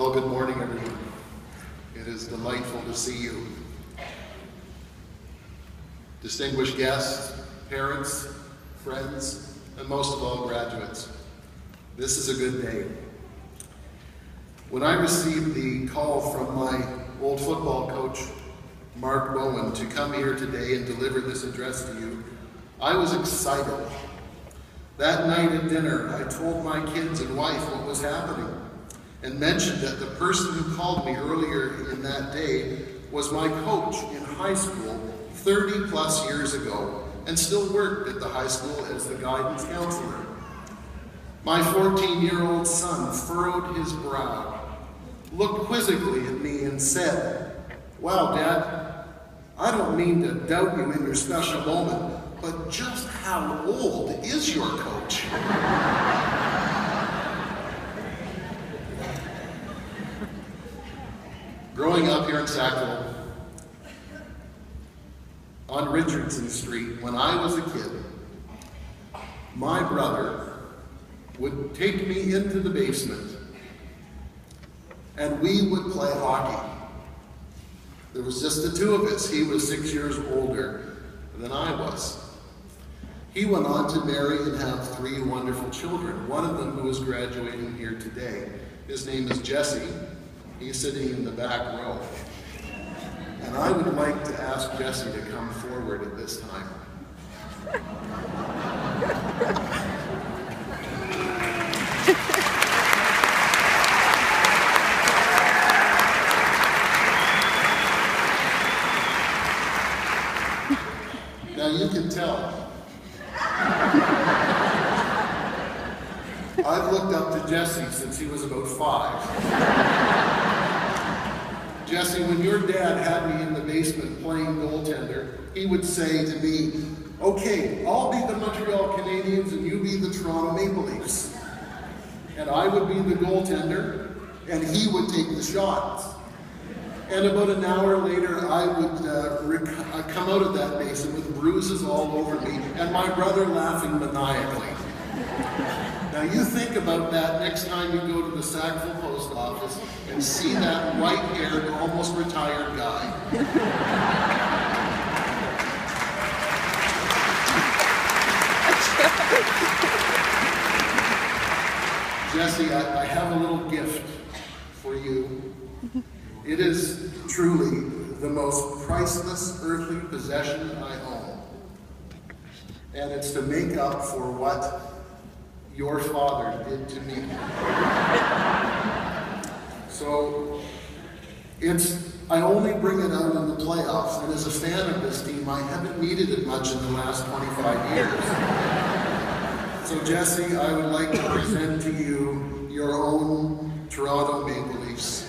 Well, good morning, everyone. It is delightful to see you. Distinguished guests, parents, friends, and most of all, graduates. This is a good day. When I received the call from my old football coach, Mark Bowen, to come here today and deliver this address to you, I was excited. That night at dinner, I told my kids and wife what was happening and mentioned that the person who called me earlier in that day was my coach in high school 30 plus years ago and still worked at the high school as the guidance counselor. My 14-year-old son furrowed his brow, looked quizzically at me and said, "Wow, Dad, I don't mean to doubt you in your special moment, but just how old is your coach?" Growing up here in Sackville, on Richardson Street, when I was a kid, my brother would take me into the basement and we would play hockey. There was just the two of us. He was 6 years older than I was. He went on to marry and have 3 wonderful children, one of them who is graduating here today. His name is Jesse. He's sitting in the back row. And I would like to ask Jesse to come forward at this time. Now you can tell. I've looked up to Jesse since he was about 5. Jesse, when your dad had me in the basement playing goaltender, he would say to me, "Okay, I'll be the Montreal Canadiens and you be the Toronto Maple Leafs." And I would be the goaltender and he would take the shots. And about an hour later, I would come out of that basin with bruises all over me and my brother laughing maniacally. Now you think about that next time you go to the Sackville Post Office and see that white-haired, almost retired guy. Jesse, I have a little gift for you. It is truly the most priceless earthly possession I own. And it's to make up for what your father did to me. So I only bring it out in the playoffs, and as a fan of this team, I haven't needed it much in the last 25 years. So Jesse, I would like to present to you your own Toronto Maple Leafs.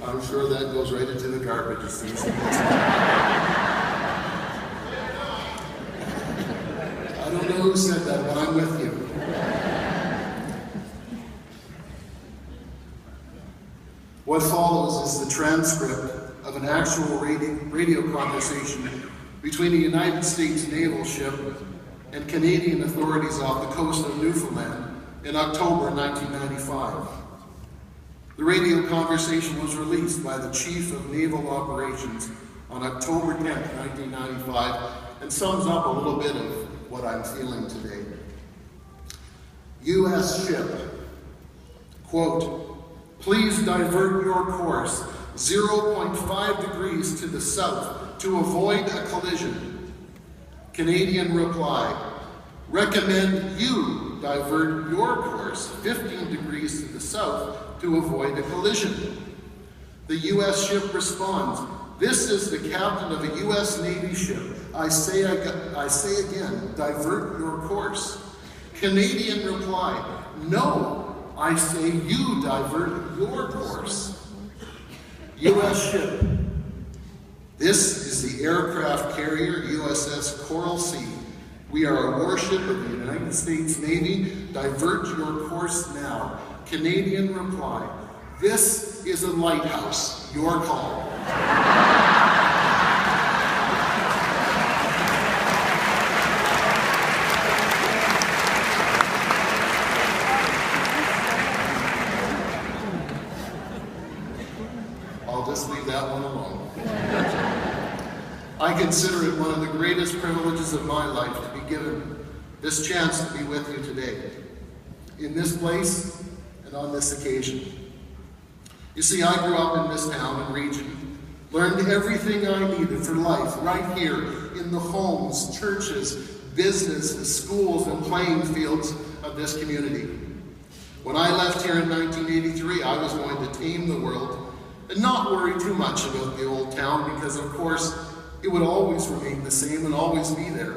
I'm sure that goes right into the garbage as soon as it gets I don't know who said that, but I'm with you. What follows is the transcript of an actual radio conversation between a United States naval ship and Canadian authorities off the coast of Newfoundland in October 1995. The radio conversation was released by the Chief of Naval Operations on October 10, 1995, and sums up a little bit of what I'm feeling today. U.S. ship, quote, "Please divert your course 0.5 degrees to the south to avoid a collision." Canadian reply, "Recommend you divert your course 15 degrees to the south to avoid a collision." The U.S. ship responds, "This is the captain of a U.S. Navy ship. I say again, divert your course." Canadian reply, "No, I say you divert your course." U.S. ship, "This is the aircraft carrier USS Coral Sea. We are a warship of the United States Navy. Divert your course now." Canadian reply, "This This is a lighthouse. Your call. I'll just leave that one alone. I consider it one of the greatest privileges of my life to be given this chance to be with you today, in this place and on this occasion. You see, I grew up in this town and region, learned everything I needed for life right here in the homes, churches, businesses, schools, and playing fields of this community. When I left here in 1983, I was going to tame the world and not worry too much about the old town because, of course, it would always remain the same and always be there.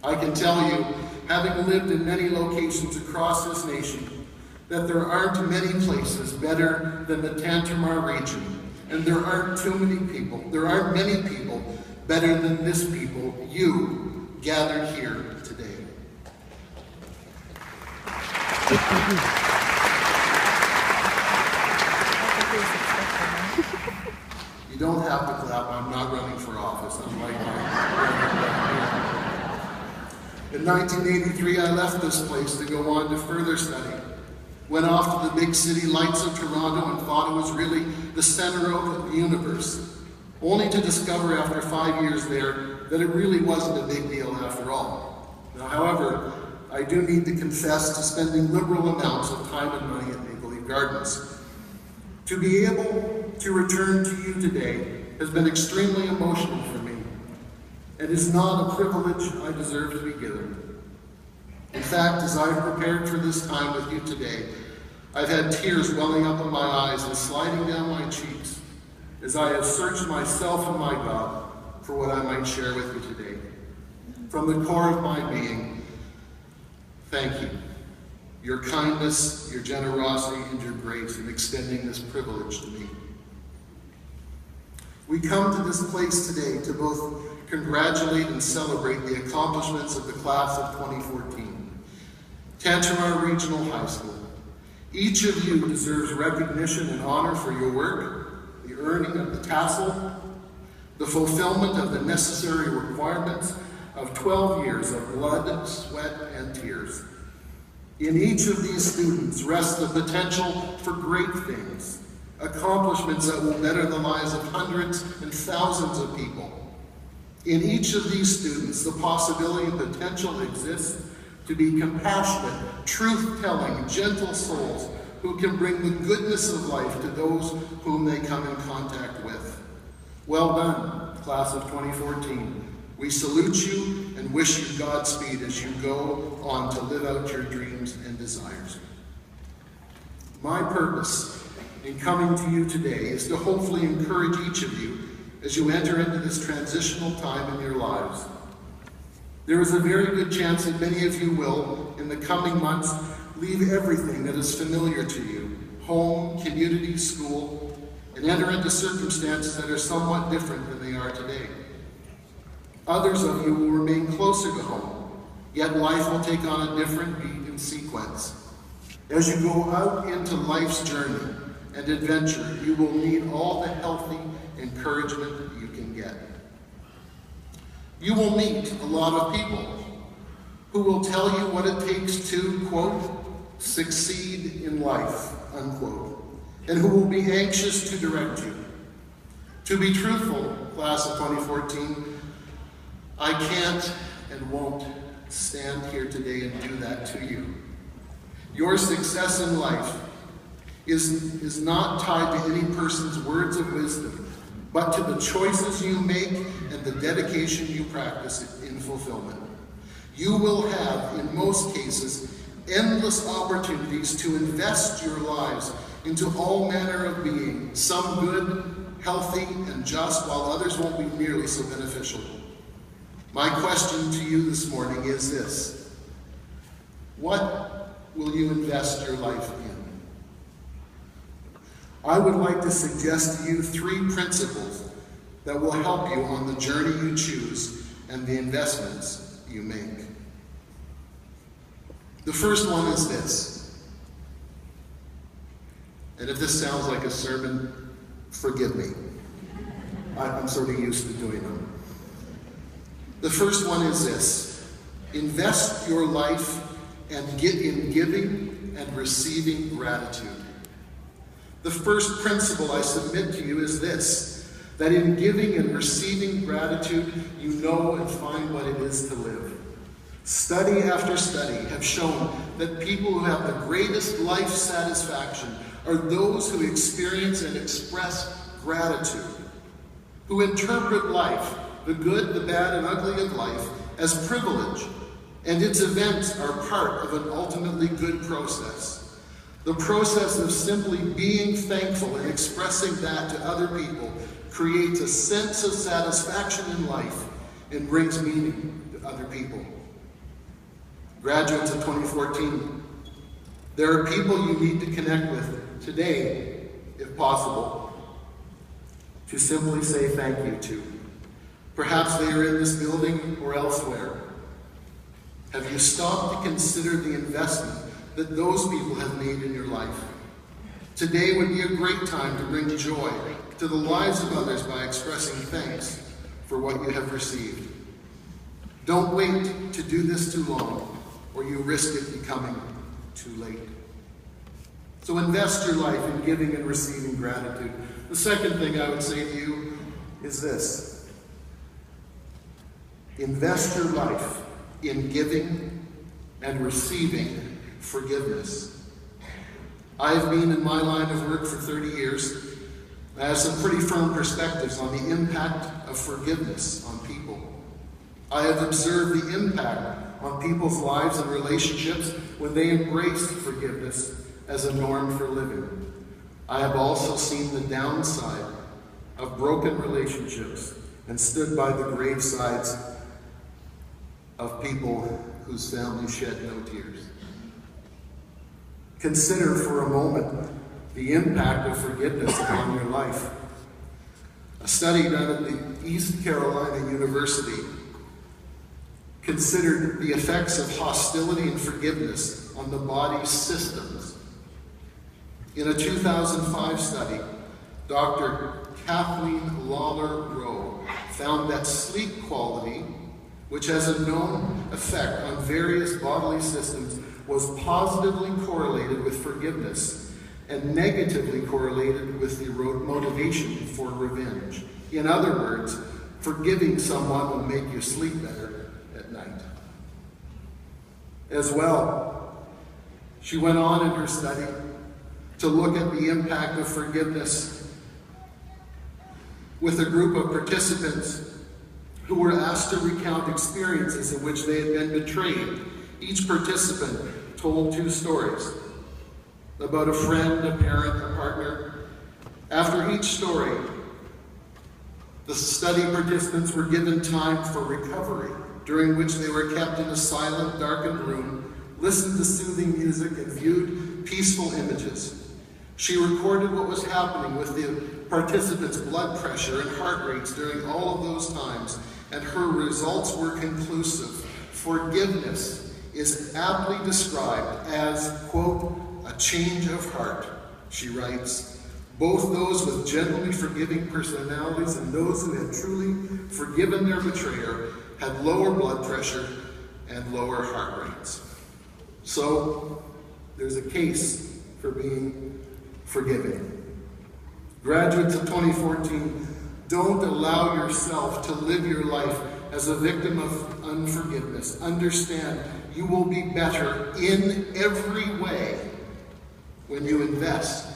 I can tell you, having lived in many locations across this nation, that there aren't many places better than the Tantramar region, and there aren't many people better than this people, you, gathered here today. You don't have to clap, I'm not running for office, unlike In 1983, I left this place to go on to further study. Went off to the big city lights of Toronto and thought it was really the center of the universe, only to discover after 5 years there that it really wasn't a big deal after all. Now, however, I do need to confess to spending liberal amounts of time and money at Maple Leaf Gardens. To be able to return to you today has been extremely emotional for me, and is not a privilege I deserve to be given. In fact, as I've prepared for this time with you today, I've had tears welling up in my eyes and sliding down my cheeks as I have searched myself and my God for what I might share with you today. From the core of my being, thank you. Your kindness, your generosity, and your grace in extending this privilege to me. We come to this place today to both congratulate and celebrate the accomplishments of the class of 2014. Tantramar Regional High School. Each of you deserves recognition and honor for your work, the earning of the tassel, the fulfillment of the necessary requirements of 12 years of blood, sweat, and tears. In each of these students rests the potential for great things, accomplishments that will better the lives of hundreds and thousands of people. In each of these students, the possibility and potential exists to be compassionate, truth-telling, gentle souls who can bring the goodness of life to those whom they come in contact with. Well done, class of 2014. We salute you and wish you Godspeed as you go on to live out your dreams and desires. My purpose in coming to you today is to hopefully encourage each of you as you enter into this transitional time in your lives. There is a very good chance that many of you will, in the coming months, leave everything that is familiar to you, home, community, school, and enter into circumstances that are somewhat different than they are today. Others of you will remain closer to home, yet life will take on a different beat and sequence. As you go out into life's journey and adventure, you will need all the healthy encouragement you can get. You will meet a lot of people who will tell you what it takes to, quote, succeed in life, unquote, and who will be anxious to direct you. To be truthful, class of 2014, I can't and won't stand here today and do that to you. Your success in life is not tied to any person's words of wisdom, but to the choices you make and the dedication you practice in fulfillment. You will have, in most cases, endless opportunities to invest your lives into all manner of being, some good, healthy, and just, while others won't be nearly so beneficial. My question to you this morning is this: what will you invest your life in? I would like to suggest to you 3 principles that will help you on the journey you choose and the investments you make. The first one is this: And if this sounds like a sermon, forgive me. I'm sort of used to doing them. The first one is this: invest your life and get in giving and receiving gratitude. The first principle I submit to you is this: that in giving and receiving gratitude, you know and find what it is to live. Study after study have shown that people who have the greatest life satisfaction are those who experience and express gratitude, who interpret life, the good, the bad, and ugly of life, as privilege, and its events are part of an ultimately good process. The process of simply being thankful and expressing that to other people creates a sense of satisfaction in life and brings meaning to other people. Graduates of 2014, there are people you need to connect with today, if possible, to simply say thank you to. Perhaps they are in this building or elsewhere. Have you stopped to consider the investment that those people have made in your life? Today would be a great time to bring joy to the lives of others by expressing thanks for what you have received. Don't wait to do this too long, or you risk it becoming too late. So invest your life in giving and receiving gratitude. The second thing I would say to you is this: invest your life in giving and receiving forgiveness. I've been in my line of work for 30 years. I have some pretty firm perspectives on the impact of forgiveness on people. I have observed the impact on people's lives and relationships when they embrace forgiveness as a norm for living. I have also seen the downside of broken relationships and stood by the gravesides of people whose families shed no tears. Consider for a moment the impact of forgiveness upon your life. A study done at the East Carolina University considered the effects of hostility and forgiveness on the body's systems. In a 2005 study, Dr. Kathleen Lawler-Rowe found that sleep quality, which has a known effect on various bodily systems, was positively correlated with forgiveness and negatively correlated with the motivation for revenge. In other words, forgiving someone will make you sleep better at night. As well, she went on in her study to look at the impact of forgiveness with a group of participants who were asked to recount experiences in which they had been betrayed. Each participant told 2 stories about a friend, a parent, a partner. After each story, the study participants were given time for recovery, during which they were kept in a silent, darkened room, listened to soothing music, and viewed peaceful images. She recorded what was happening with the participants' blood pressure and heart rates during all of those times, and her results were conclusive. Forgiveness is aptly described as, quote, a change of heart, she writes. Both those with genuinely forgiving personalities and those who had truly forgiven their betrayer had lower blood pressure and lower heart rates. So, there's a case for being forgiving. Graduates of 2014, don't allow yourself to live your life as a victim of unforgiveness. Understand, you will be better in every way when you invest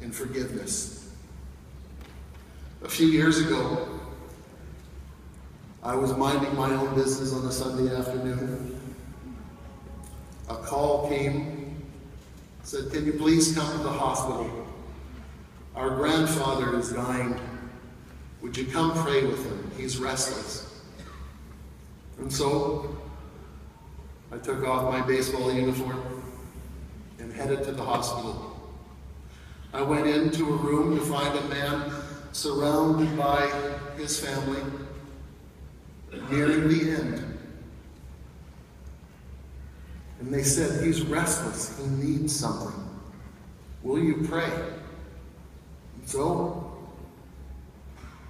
in forgiveness. A few years ago, I was minding my own business on a Sunday afternoon. A call came, said, "Can you please come to the hospital? Our grandfather is dying. Would you come pray with him? He's restless." And so, I took off my baseball uniform and headed to the hospital. I went into a room to find a man surrounded by his family, nearing the end. And they said, "He's restless, he needs something. Will you pray?" So,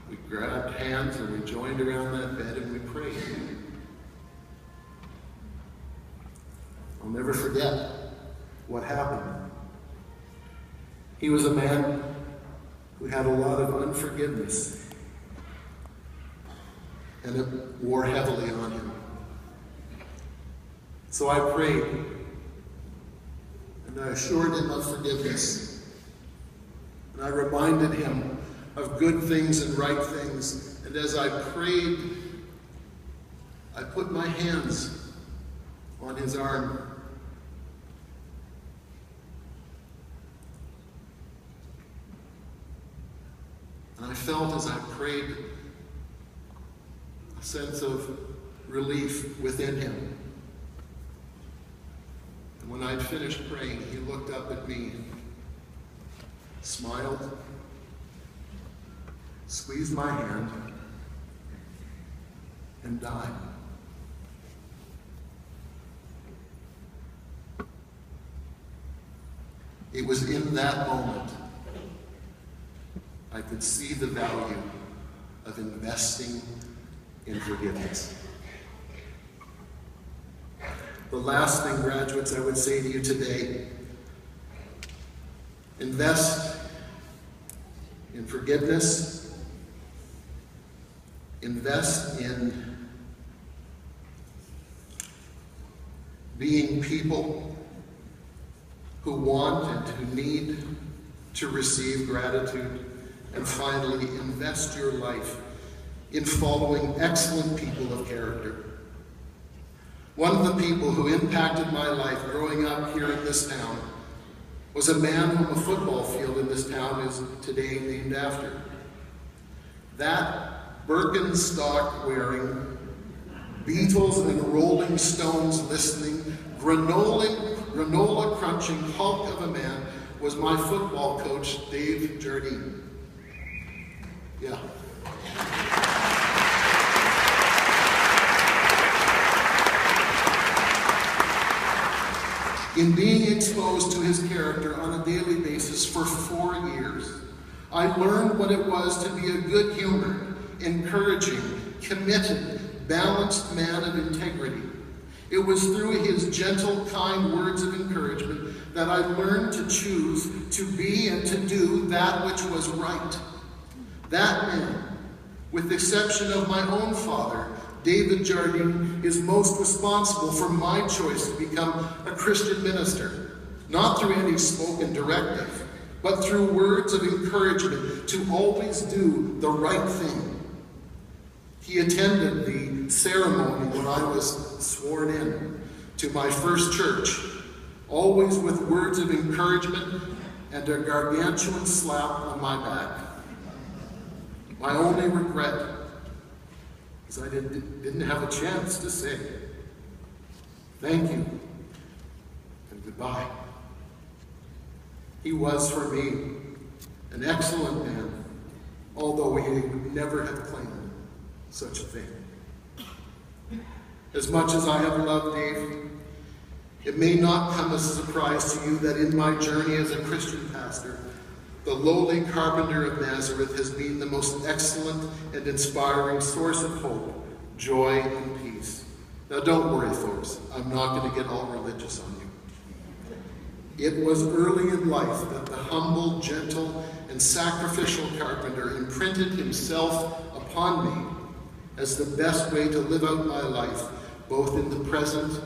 we grabbed hands and we joined around that bed and we prayed. I'll never forget what happened. He was a man who had a lot of unforgiveness, and it wore heavily on him. So I prayed, and I assured him of forgiveness, and I reminded him of good things and right things. And as I prayed, I put my hands on his arm. And I felt as I prayed a sense of relief within him. And when I'd finished praying, he looked up at me, smiled, squeezed my hand, and died. It was in that moment I could see the value of investing in forgiveness. The last thing, graduates, I would say to you today, invest in forgiveness, invest in being people who want and who need to receive gratitude, and finally, invest your life in following excellent people of character. One of the people who impacted my life growing up here in this town was a man whom a football field in this town is today named after. That Birkenstock-wearing, Beatles and Rolling Stones listening, granola-crunching hulk of a man was my football coach, Dave Jardine. Yeah. In being exposed to his character on a daily basis for 4 years, I learned what it was to be a good-humored, encouraging, committed, balanced man of integrity. It was through his gentle, kind words of encouragement that I learned to choose to be and to do that which was right. That man, with the exception of my own father, David Jardine, is most responsible for my choice to become a Christian minister, not through any spoken directive, but through words of encouragement to always do the right thing. He attended the ceremony when I was sworn in to my first church, always with words of encouragement and a gargantuan slap on my back. My only regret is I didn't have a chance to say thank you and goodbye. He was, for me, an excellent man, although he would never have claimed such a thing. As much as I have loved Dave, it may not come as a surprise to you that in my journey as a Christian pastor, the lowly carpenter of Nazareth has been the most excellent and inspiring source of hope, joy, and peace. Now don't worry, folks. I'm not going to get all religious on you. It was early in life that the humble, gentle, and sacrificial carpenter imprinted himself upon me as the best way to live out my life, both in the present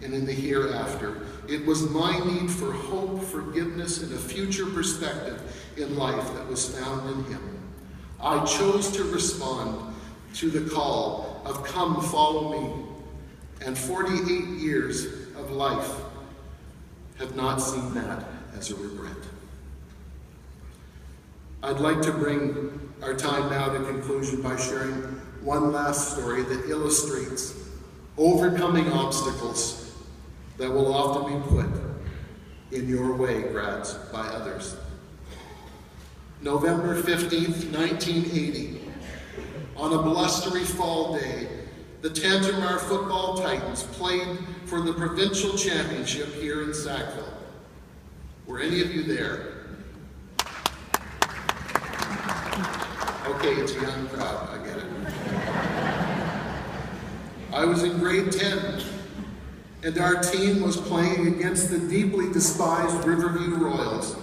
and in the hereafter. It was my need for hope, forgiveness, and a future perspective in life that was found in him. I chose to respond to the call of "Come, follow me," and 48 years of life have not seen that as a regret. I'd like to bring our time now to conclusion by sharing one last story that illustrates overcoming obstacles that will often be put in your way, grads, by others. November 15th, 1980, on a blustery fall day, the Tantramar football Titans played for the provincial championship here in Sackville. Were any of you there? Okay, it's a young crowd, I get it. I was in grade 10, and our team was playing against the deeply despised Riverview Royals.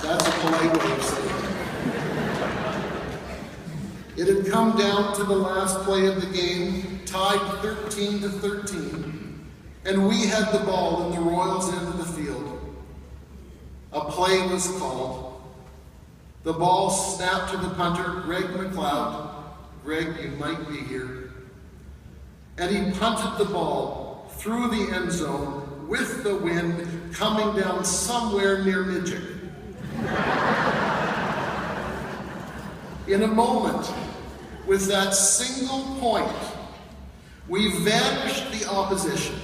That's a polite way of saying it. It had come down to the last play of the game, tied 13-13, and we had the ball in the Royals' end of the field. A play was called. The ball snapped to the punter, Greg McLeod. Greg, you might be here. And he punted the ball through the end zone with the wind coming down somewhere near Midget. In a moment, with that single point, we vanished the opposition,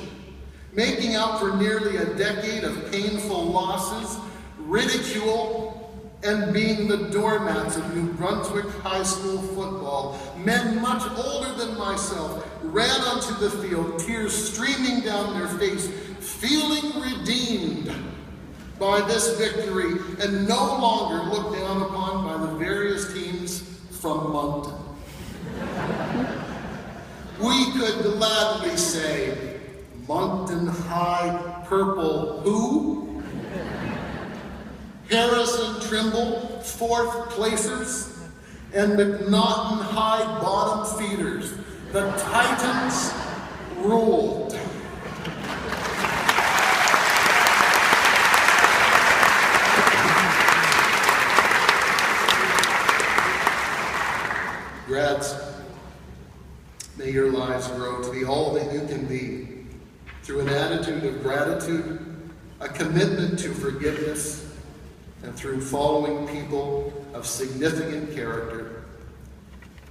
making up for nearly a decade of painful losses, ridicule, and being the doormats of New Brunswick High School football. Men much older than myself ran onto the field, tears streaming down their face, feeling redeemed by this victory, and no longer looked down upon by the various teams from Moncton. We could gladly say, Moncton High Purple who? Harrison Trimble, 4th placers, and McNaughton High bottom feeders. The Titans ruled. Grads, may your lives grow to be all that you can be through an attitude of gratitude, a commitment to forgiveness, and through following people of significant character.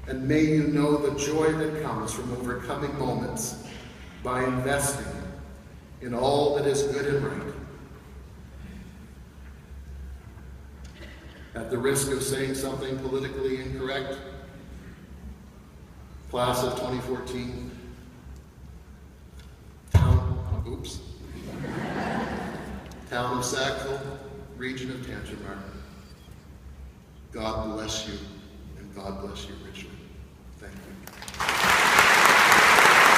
And may you know the joy that comes from overcoming moments by investing in all that is good and right. At the risk of saying something politically incorrect, class of 2014, town of Sackville, region of Tangentmark. God bless you, and God bless you richly. Thank you.